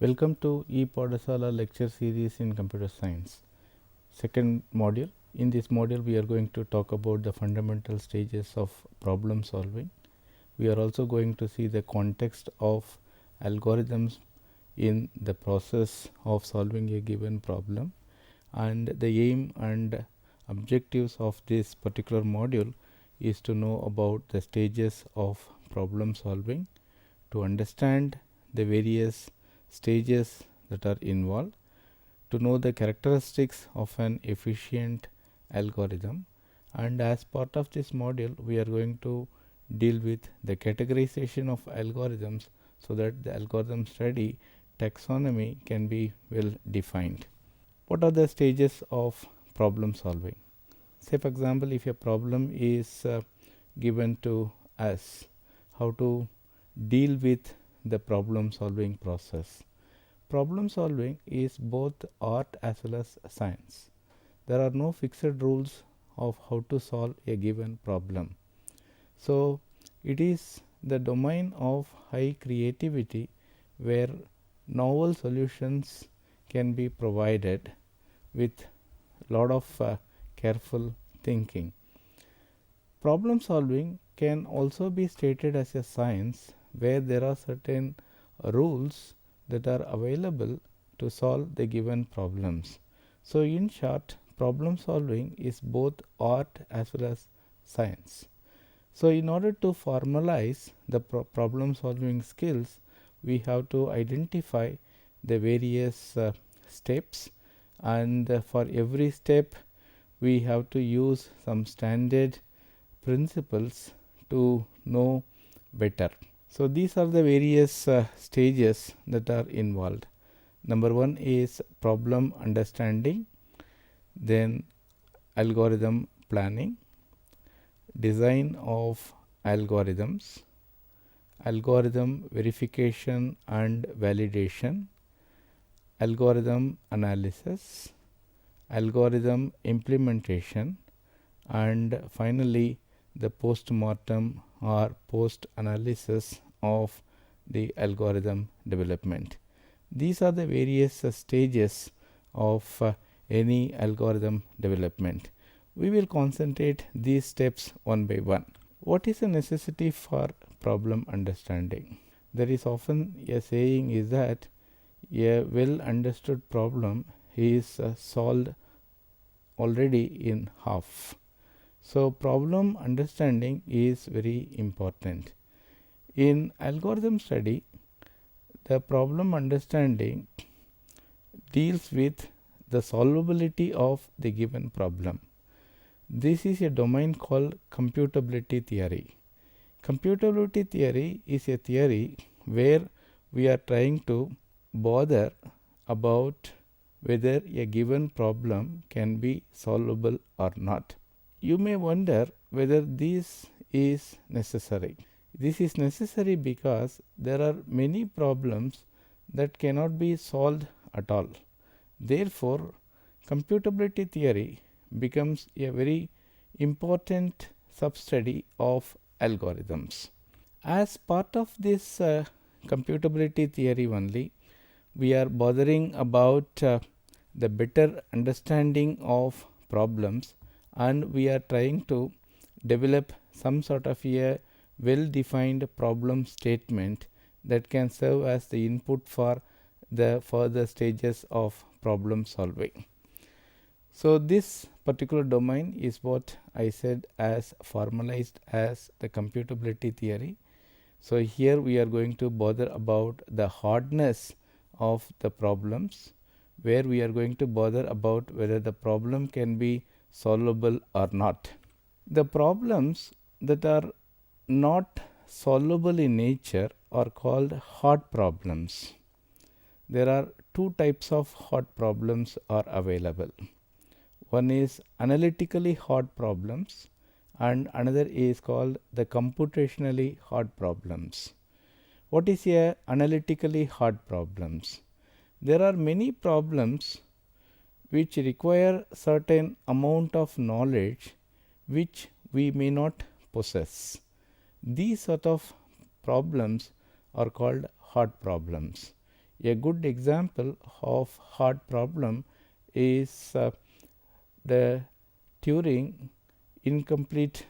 Welcome to ePadasala lecture series in computer science. Second module. In this module we are going to talk about the fundamental stages of problem solving. We are also going to see the context of algorithms in the process of solving a given problem, and the aim and objectives of this particular module is to know about the stages of problem solving, to understand the various stages that are involved, to know the characteristics of an efficient algorithm, and as part of this module we are going to deal with the categorization of algorithms so that the algorithm study taxonomy can be well defined. What are the stages of problem solving? Say for example, if a problem is given to us, how to deal with the problem solving process. Problem solving is both art as well as science. There are no fixed rules of how to solve a given problem. So it is the domain of high creativity where novel solutions can be provided with lot of careful thinking. Problem solving can also be stated as a science where there are certain rules that are available to solve the given problems. So in short, problem solving is both art as well as science. So in order to formalize the problem solving skills, we have to identify the various steps, and for every step we have to use some standard principles to know better. So these are the various stages that are involved. Number one is problem understanding, then algorithm planning, design of algorithms, algorithm verification and validation, algorithm analysis, algorithm implementation, and finally the post-mortem or post-analysis of the algorithm development. These are the various stages of any algorithm development. We will concentrate these steps one by one. What is the necessity for problem understanding? There is often a saying is that a well understood problem is solved already in half. So problem understanding is very important. In algorithm study, the problem understanding deals with the solvability of the given problem. This is a domain called computability theory. Computability theory is a theory where we are trying to bother about whether a given problem can be solvable or not. You may wonder whether this is necessary. This is necessary because there are many problems that cannot be solved at all. Therefore, computability theory becomes a very important sub-study of algorithms. As part of this computability theory only, we are bothering about the better understanding of problems, and we are trying to develop some sort of a well defined problem statement that can serve as the input for the further stages of problem solving. So this particular domain is what I said as formalized as the computability theory. So here we are going to bother about the hardness of the problems, where we are going to bother about whether the problem can be solvable or not. The problems that are not solvable in nature are called hard problems. There are two types of hard problems are available. One is analytically hard problems and another is called the computationally hard problems. What is a analytically hard problems? There are many problems which require certain amount of knowledge which we may not possess. These sort of problems are called hard problems. A good example of hard problem is the Turing incomplete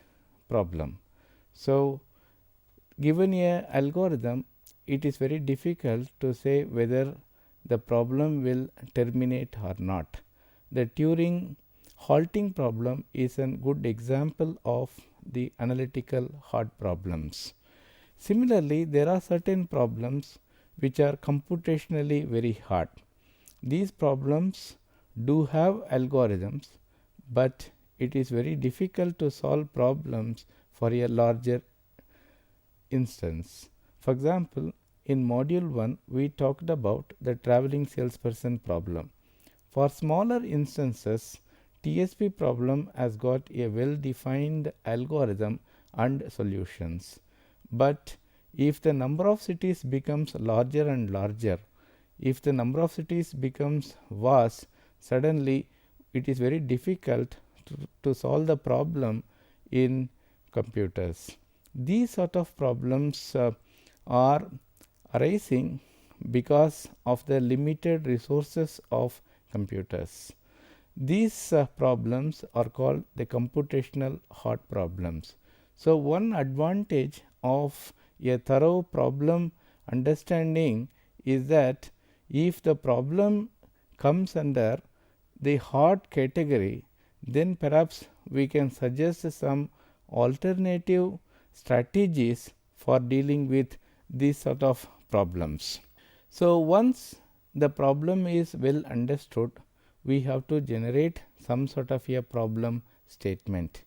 problem. So, given a algorithm, it is very difficult to say whether the problem will terminate or not. The Turing halting problem is a good example of the analytical hard problems. Similarly, there are certain problems which are computationally very hard. These problems do have algorithms, but it is very difficult to solve problems for a larger instance. For example, in module 1 we talked about the traveling salesperson problem. For smaller instances, TSP problem has got a well defined algorithm and solutions. But if the number of cities becomes larger and larger, if the number of cities becomes vast, suddenly it is very difficult to solve the problem in computers. These sort of problems are arising because of the limited resources of computers. These problems are called the computational hard problems. So, one advantage of a thorough problem understanding is that if the problem comes under the hard category, then perhaps we can suggest some alternative strategies for dealing with these sort of problems. So, once the problem is well understood, we have to generate some sort of a problem statement.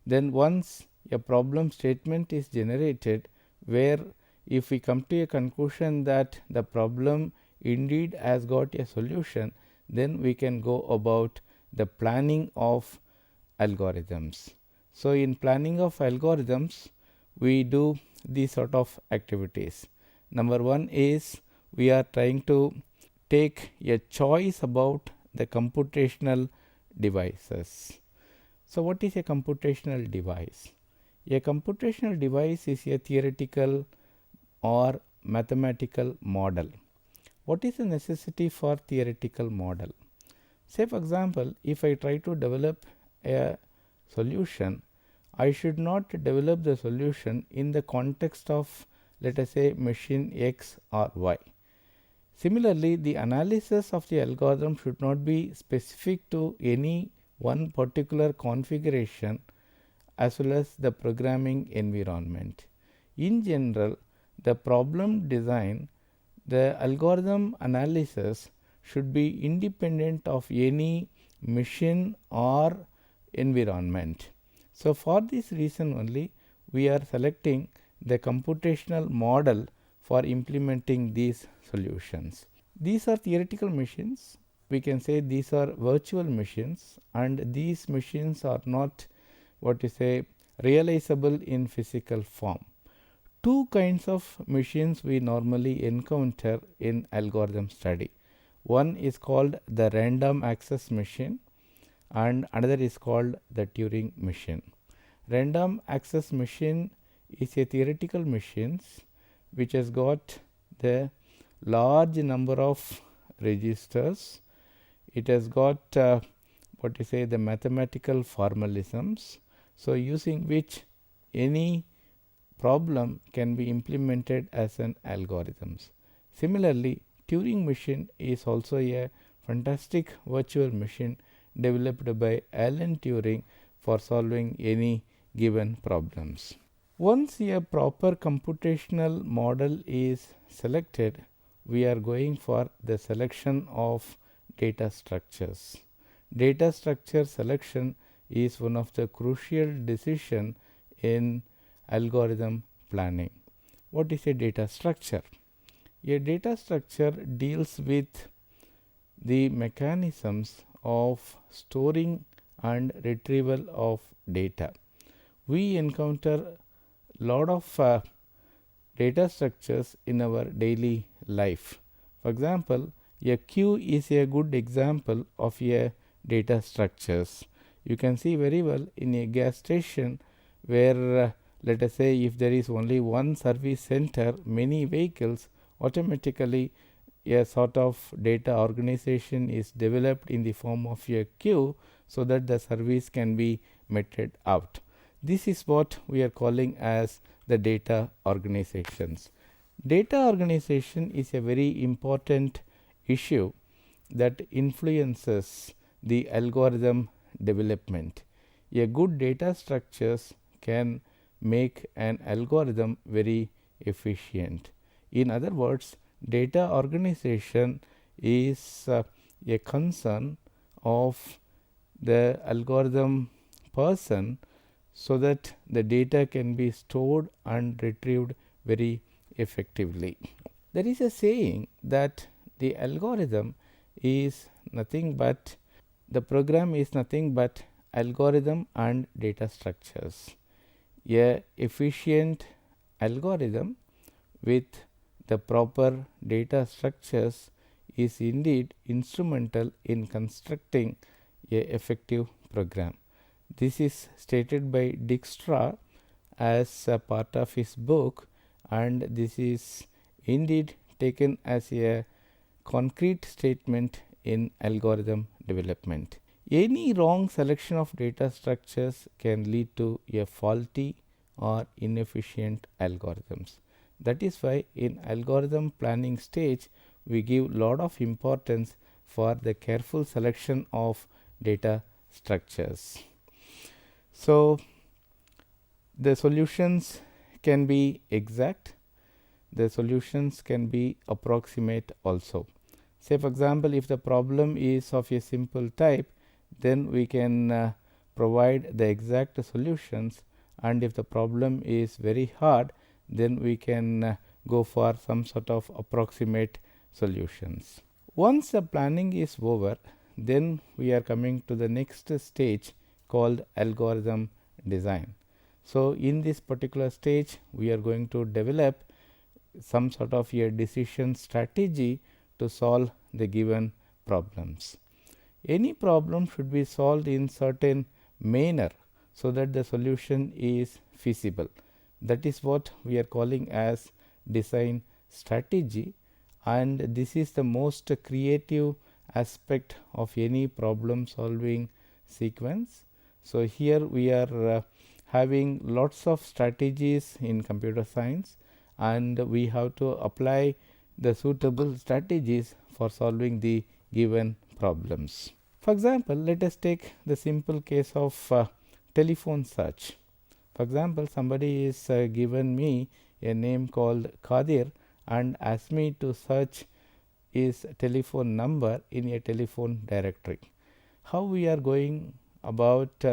Then once a problem statement is generated, where if we come to a conclusion that the problem indeed has got a solution, then we can go about the planning of algorithms. So, in planning of algorithms, we do these sort of activities. Number one is we are trying to take a choice about the computational devices. So, what is a computational device? A computational device is a theoretical or mathematical model. What is the necessity for theoretical model? Say for example, if I try to develop a solution, I should not develop the solution in the context of, let us say, machine X or Y. Similarly, the analysis of the algorithm should not be specific to any one particular configuration as well as the programming environment. In general, the problem design, the algorithm analysis should be independent of any machine or environment. So, for this reason only we are selecting the computational model for implementing these solutions. These are theoretical machines. We can say these are virtual machines, and these machines are not what you say realizable in physical form. Two kinds of machines we normally encounter in algorithm study. One is called the random access machine and another is called the Turing machine. Random access machine is a theoretical machine which has got the large number of registers. It has got what you say the mathematical formalisms. So, using which any problem can be implemented as an algorithms. Similarly, Turing machine is also a fantastic virtual machine developed by Alan Turing for solving any given problems. Once a proper computational model is selected, we are going for the selection of data structures. Data structure selection is one of the crucial decision in algorithm planning. What is a data structure? A data structure deals with the mechanisms of storing and retrieval of data. We encounter lot of data structures in our daily life. For example, a queue is a good example of a data structures. You can see very well in a gas station where let us say if there is only one service center, many vehicles automatically a sort of data organization is developed in the form of a queue so that the service can be meted out. This is what we are calling as the data organizations. Data organization is a very important issue that influences the algorithm development. A good data structures can make an algorithm very efficient. In other words, data organization is a concern of the algorithm person so that the data can be stored and retrieved very effectively. There is a saying that the algorithm is nothing but, the program is nothing but algorithm and data structures. A efficient algorithm with the proper data structures is indeed instrumental in constructing a effective program. This is stated by Dijkstra as a part of his book, and this is indeed taken as a concrete statement in algorithm development. Any wrong selection of data structures can lead to a faulty or inefficient algorithms. That is why in algorithm planning stage we give lot of importance for the careful selection of data structures. So, the solutions can be exact, the solutions can be approximate also. Say for example, if the problem is of a simple type, then we can provide the exact solutions, and if the problem is very hard, then we can go for some sort of approximate solutions. Once the planning is over, then we are coming to the next stage called algorithm design. So, in this particular stage we are going to develop some sort of a decision strategy to solve the given problems. Any problem should be solved in certain manner so that the solution is feasible. That is what we are calling as design strategy, and this is the most creative aspect of any problem solving sequence. So, here we are having lots of strategies in computer science, and we have to apply the suitable strategies for solving the given problems. For example, let us take the simple case of telephone search. For example, somebody is given me a name called Kadir and asked me to search his telephone number in a telephone directory. How we are going about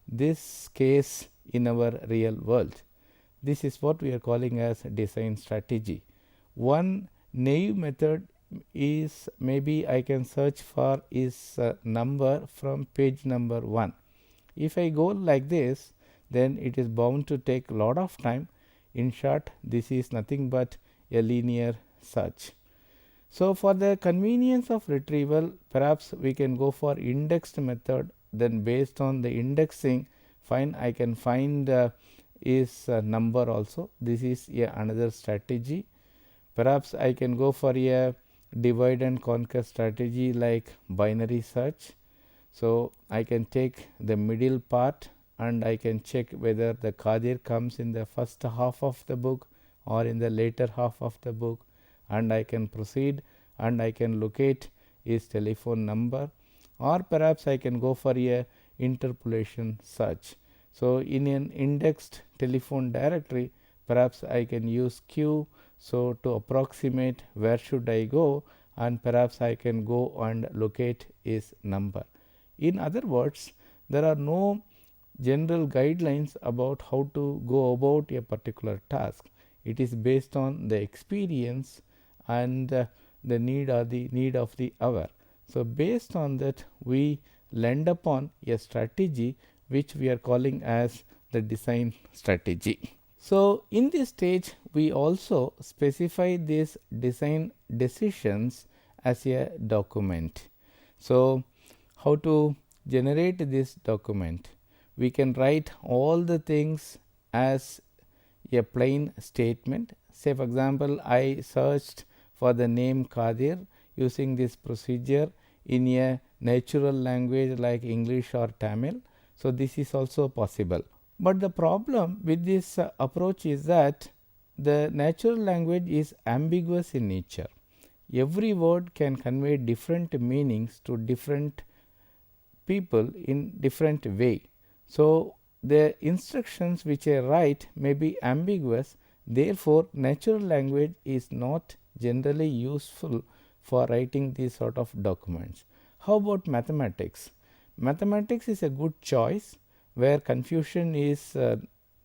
this case in our real world? This is what we are calling as design strategy. One naive method is maybe I can search for his number from page number 1. If I go like this, then it is bound to take a lot of time. In short, this is nothing but a linear search. So, for the convenience of retrieval, perhaps we can go for indexed method. Then based on the indexing, I can find his number also. This is another strategy. Perhaps I can go for a divide and conquer strategy like binary search. So, I can take the middle part and I can check whether the Kadir comes in the first half of the book or in the later half of the book, and I can proceed and I can locate his telephone number, or perhaps I can go for a interpolation search. So, in an indexed telephone directory, perhaps I can use Q so to approximate where should I go, and perhaps I can go and locate his number. In other words, there are no general guidelines about how to go about a particular task. It is based on the experience and the need of the hour. So, based on that we land upon a strategy which we are calling as the design strategy. So, in this stage we also specify these design decisions as a document. So, how to generate this document? We can write all the things as a plain statement. Say for example, I searched for the name Kadir using this procedure in a natural language like English or Tamil. So, this is also possible. But the problem with this approach is that the natural language is ambiguous in nature. Every word can convey different meanings to different people in different way. So, the instructions which I write may be ambiguous, therefore, natural language is not generally useful for writing these sort of documents. How about mathematics? Mathematics is a good choice where confusion is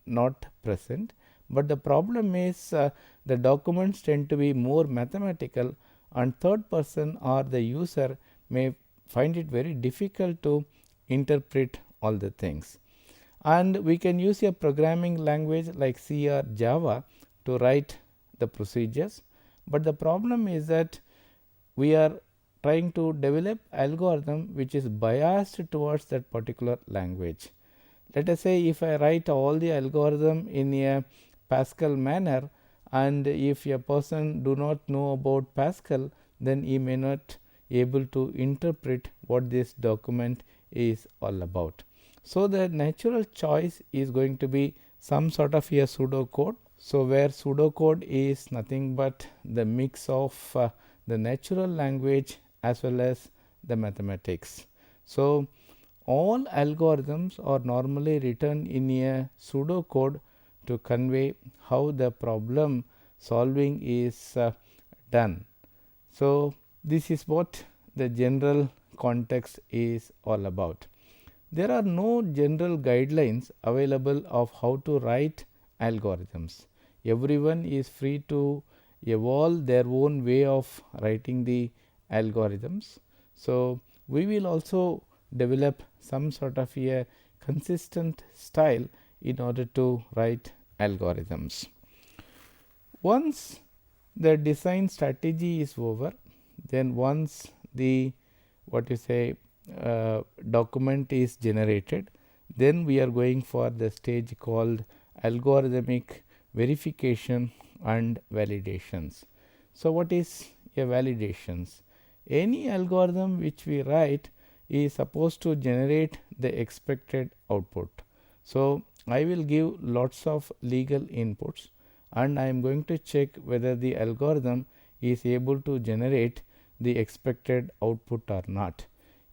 not present, but the problem is the documents tend to be more mathematical and third person or the user may find it very difficult to interpret all the things. And we can use a programming language like C or Java to write the procedures, but the problem is that we are trying to develop algorithm which is biased towards that particular language. Let us say if I write all the algorithm in a Pascal manner, and if a person do not know about Pascal, then he may not able to interpret what this document is all about. So, the natural choice is going to be some sort of a pseudocode. So, where pseudocode is nothing but the mix of the natural language as well as the mathematics. So, all algorithms are normally written in a pseudocode to convey how the problem solving is done. So, this is what the general context is all about. There are no general guidelines available of how to write algorithms. Everyone is free to evolve their own way of writing the algorithms. So, we will also develop some sort of a consistent style in order to write algorithms. Once the design strategy is over, then once the document is generated, then we are going for the stage called algorithmic verification and validations. So, what is a validations? Any algorithm which we write is supposed to generate the expected output. So, I will give lots of legal inputs and I am going to check whether the algorithm is able to generate the expected output or not.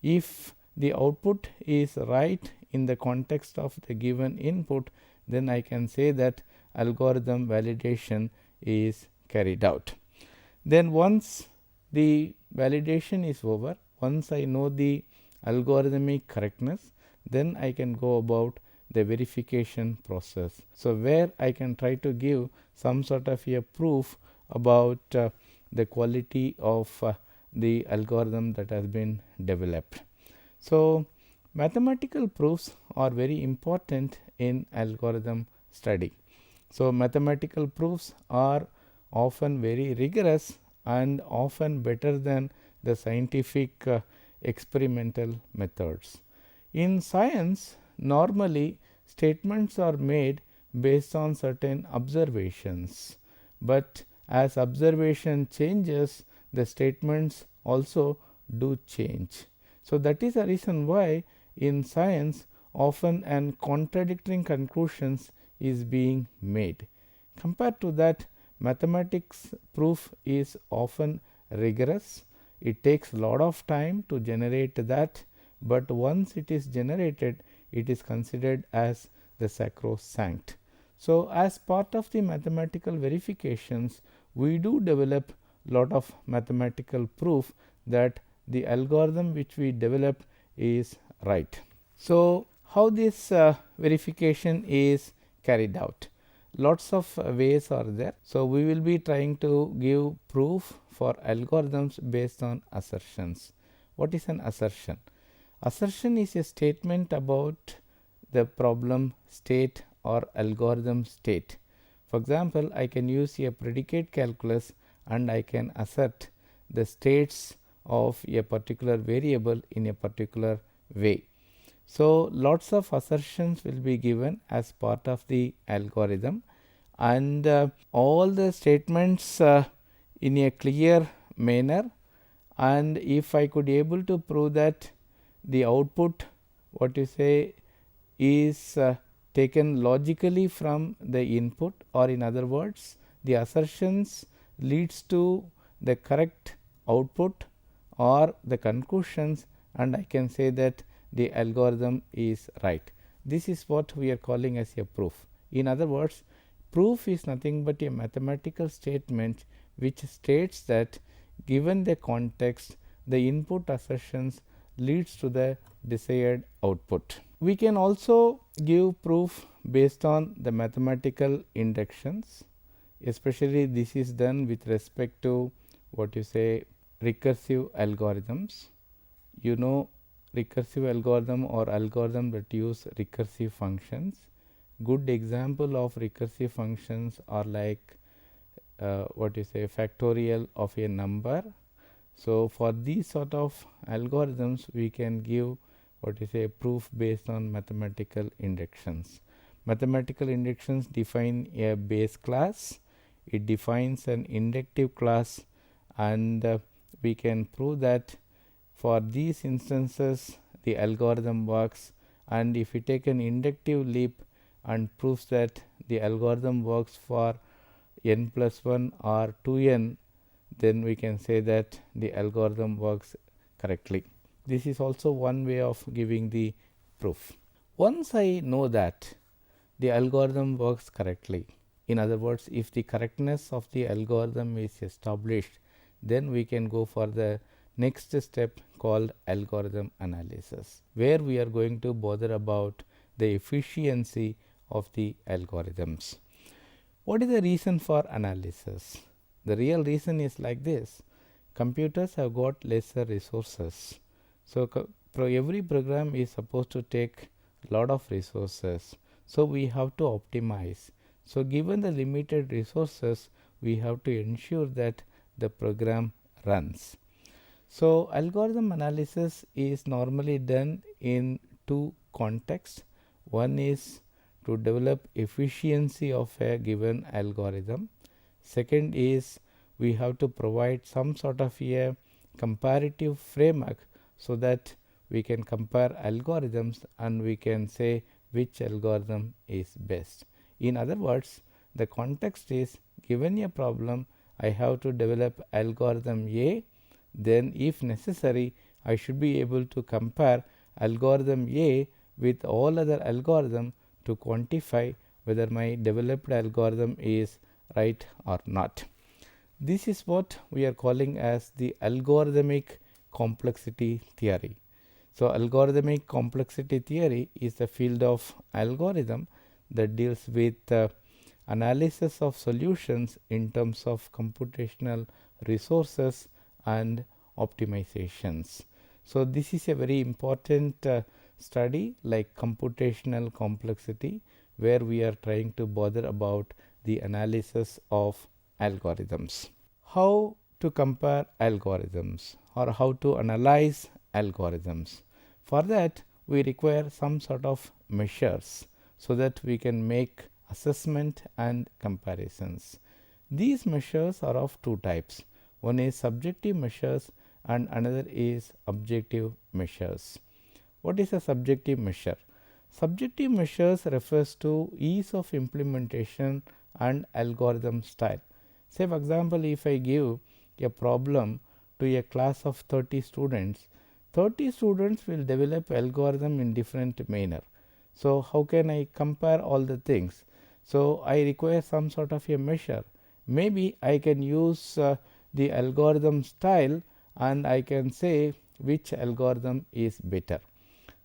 If the output is right in the context of the given input, then I can say that algorithm validation is carried out. Then once the validation is over, once I know the algorithmic correctness, then I can go about the verification process. So, where I can try to give some sort of a proof about the quality of the algorithm that has been developed. So, mathematical proofs are very important in algorithm study. So, mathematical proofs are often very rigorous and often better than the scientific experimental methods. In science, normally statements are made based on certain observations, but as observation changes, the statements also do change. So, that is the reason why in science often an contradicting conclusions is being made. Compared to that, mathematics proof is often rigorous. It takes a lot of time to generate that, but once it is generated, it is considered as the sacrosanct. So, as part of the mathematical verifications, we do develop lot of mathematical proof that the algorithm which we develop is right. So, how this verification is carried out? Lots of ways are there. So, we will be trying to give proof for algorithms based on assertions. What is an assertion? Assertion is a statement about the problem state or algorithm state. For example, I can use a predicate calculus and I can assert the states of a particular variable in a particular way. So, lots of assertions will be given as part of the algorithm, and all the statements in a clear manner, and if I could able to prove that the output what you say is taken logically from the input, or in other words the assertions leads to the correct output or the conclusions, and I can say that the algorithm is right. This is what we are calling as a proof. In other words, proof is nothing but a mathematical statement which states that given the context, the input assertions leads to the desired output. We can also give proof based on the mathematical inductions, especially this is done with respect to what you say recursive algorithms. You know, recursive algorithm or algorithm that use recursive functions. Good example of recursive functions are like what you say factorial of a number. So, for these sort of algorithms we can give what is a proof based on mathematical inductions. Mathematical inductions define a base class, it defines an inductive class, and we can prove that for these instances the algorithm works, and if we take an inductive leap and proves that the algorithm works for n plus 1 or 2n, then we can say that the algorithm works correctly. This is also one way of giving the proof. Once I know that the algorithm works correctly, in other words, if the correctness of the algorithm is established, then we can go for the next step called algorithm analysis, where we are going to bother about the efficiency of the algorithms. What is the reason for analysis? The real reason is like this: computers have got lesser resources. So, every program is supposed to take lot of resources. So, we have to optimize. So, given the limited resources, we have to ensure that the program runs. So, algorithm analysis is normally done in two contexts. One is to develop efficiency of a given algorithm. Second is we have to provide some sort of a comparative framework so that we can compare algorithms and we can say which algorithm is best. In other words, the context is given a problem, I have to develop algorithm A, then if necessary I should be able to compare algorithm A with all other algorithm to quantify whether my developed algorithm is right or not. This is what we are calling as the algorithmic complexity theory. So, algorithmic complexity theory is the field of algorithm that deals with analysis of solutions in terms of computational resources and optimizations. So, this is a very important study like computational complexity, where we are trying to bother about the analysis of algorithms. How to compare algorithms or how to analyze algorithms? For that we require some sort of measures so that we can make assessment and comparisons. These measures are of two types. One is subjective measures and another is objective measures. What is a subjective measure? Subjective measures refers to ease of implementation and algorithm style. Say for example, if I give a problem to a class of 30 students, 30 students will develop algorithm in different manner. So, how can I compare all the things? So, I require some sort of a measure. Maybe I can use the algorithm style and I can say which algorithm is better.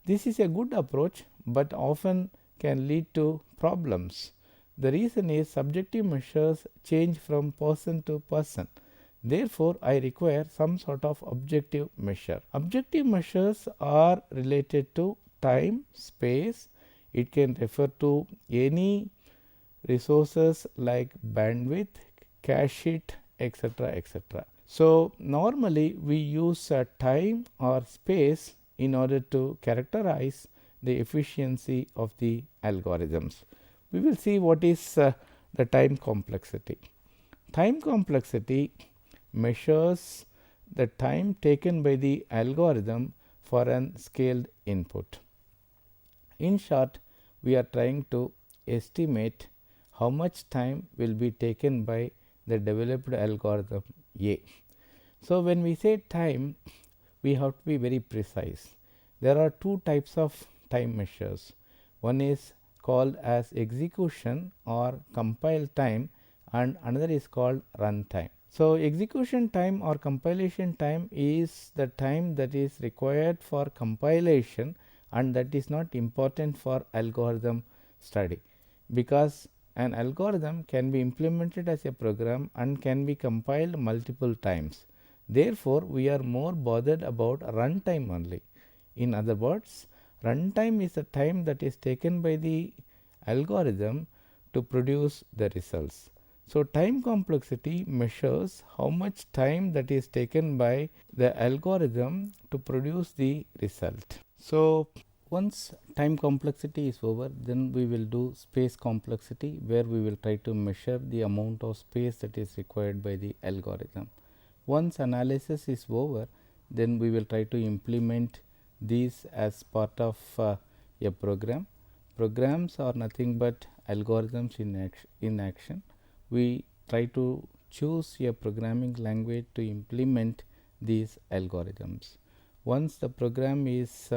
This is a good approach, but often can lead to problems. The reason is subjective measures change from person to person. Therefore, I require some sort of objective measure. Objective measures are related to time, space. It can refer to any resources like bandwidth, cache hit, etc., etc. So, normally we use time or space in order to characterize the efficiency of the algorithms. We will see what is the time complexity. Time complexity measures the time taken by the algorithm for an scaled input. In short, we are trying to estimate how much time will be taken by the developed algorithm A. So, when we say time, we have to be very precise. There are two types of time measures. One is called as execution or compile time, and another is called run time. So, execution time or compilation time is the time that is required for compilation, and that is not important for algorithm study, because an algorithm can be implemented as a program and can be compiled multiple times. Therefore, we are more bothered about runtime only. In other words, runtime is the time that is taken by the algorithm to produce the results. So, time complexity measures how much time that is taken by the algorithm to produce the result. So, once time complexity is over, then we will do space complexity, where we will try to measure the amount of space that is required by the algorithm. Once analysis is over, then we will try to implement these as part of a program. Programs are nothing but algorithms in action. We try to choose a programming language to implement these algorithms. Once the program is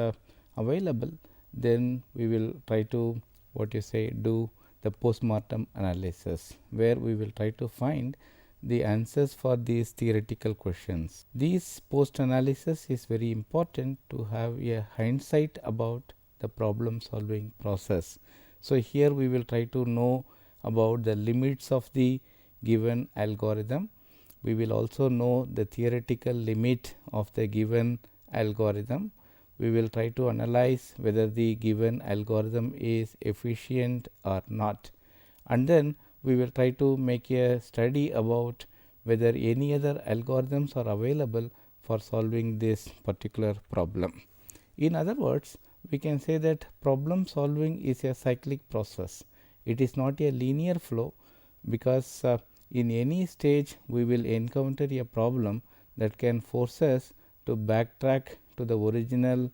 available, then we will try to do the postmortem analysis, where we will try to find the answers for these theoretical questions. This post analysis is very important to have a hindsight about the problem solving process. So, here we will try to know about the limits of the given algorithm. We will also know the theoretical limit of the given algorithm. We will try to analyze whether the given algorithm is efficient or not, and then we will try to make a study about whether any other algorithms are available for solving this particular problem. In other words, we can say that problem solving is a cyclic process. It is not a linear flow, because in any stage we will encounter a problem that can force us to backtrack to the original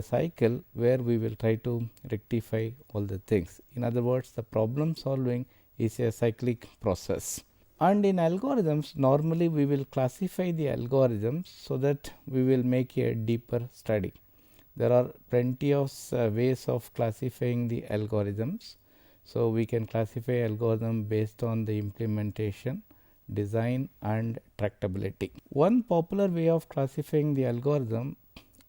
cycle, where we will try to rectify all the things. In other words, the problem solving is a cyclic process. And in algorithms, normally we will classify the algorithms so that we will make a deeper study. There are plenty of ways of classifying the algorithms. So, we can classify algorithm based on the implementation, design and tractability. One popular way of classifying the algorithm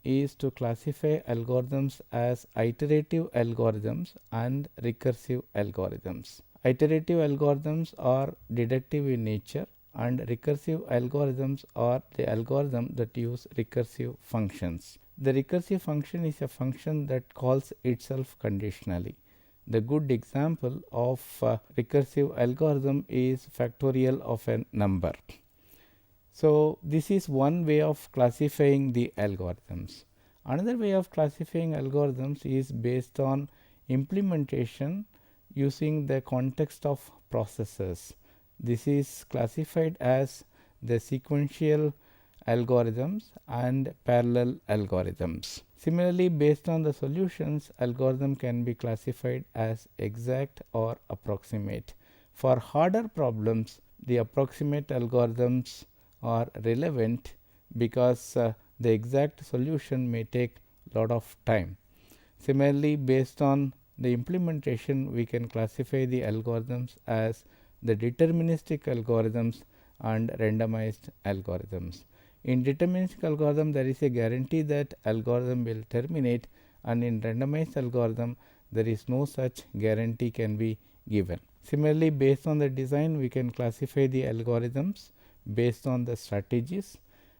is to classify algorithms as iterative algorithms and recursive algorithms. Iterative algorithms are deductive in nature, and recursive algorithms are the algorithm that use recursive functions. The recursive function is a function that calls itself conditionally. The good example of recursive algorithm is factorial of a number. So, this is one way of classifying the algorithms. Another way of classifying algorithms is based on implementation using the context of processes. This is classified as the sequential algorithms and parallel algorithms. Similarly, based on the solutions, algorithm can be classified as exact or approximate. For harder problems, the approximate algorithms are relevant, because the exact solution may take lot of time. Similarly, based on the implementation, we can classify the algorithms as the deterministic algorithms and randomized algorithms. In deterministic algorithm, there is a guarantee that algorithm will terminate, and in randomized algorithm there is no such guarantee can be given. Similarly, based on the design, we can classify the algorithms based on the strategies.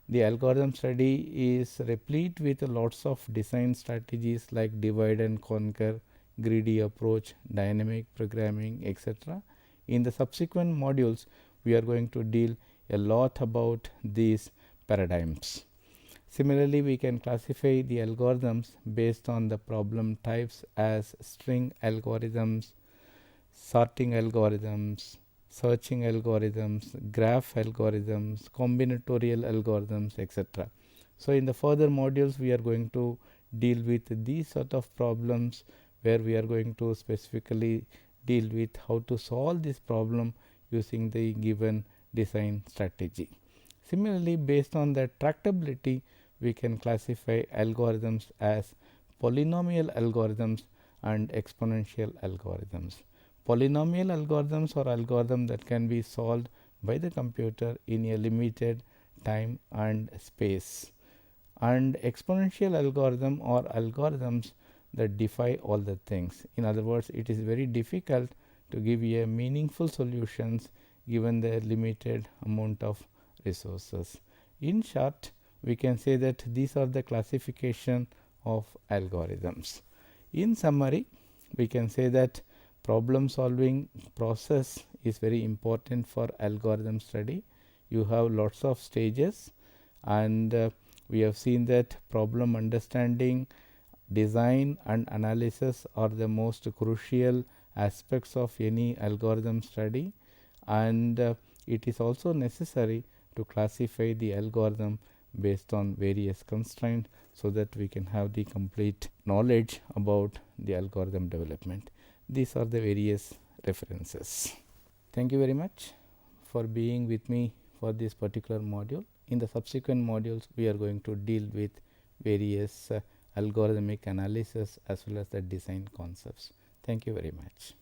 The algorithm study is replete with lots of design strategies like divide and conquer, greedy approach, dynamic programming, etc. In the subsequent modules, we are going to deal a lot about these paradigms. Similarly, we can classify the algorithms based on the problem types as string algorithms, sorting algorithms, searching algorithms, graph algorithms, combinatorial algorithms, etc. So, in the further modules we are going to deal with these sort of problems, where we are going to specifically deal with how to solve this problem using the given design strategy. Similarly, based on the tractability, we can classify algorithms as polynomial algorithms and exponential algorithms. Polynomial algorithms are algorithms that can be solved by the computer in a limited time and space, and exponential algorithm or algorithms that defy all the things. In other words, it is very difficult to give a meaningful solutions given the limited amount of resources. In short, we can say that these are the classification of algorithms. In summary, we can say that problem solving process is very important for algorithm study. You have lots of stages, and we have seen that problem understanding, design and analysis are the most crucial aspects of any algorithm study, and it is also necessary to classify the algorithm based on various constraints, so that we can have the complete knowledge about the algorithm development. These are the various references. Thank you very much for being with me for this particular module. In the subsequent modules, we are going to deal with various algorithmic analysis as well as the design concepts. Thank you very much.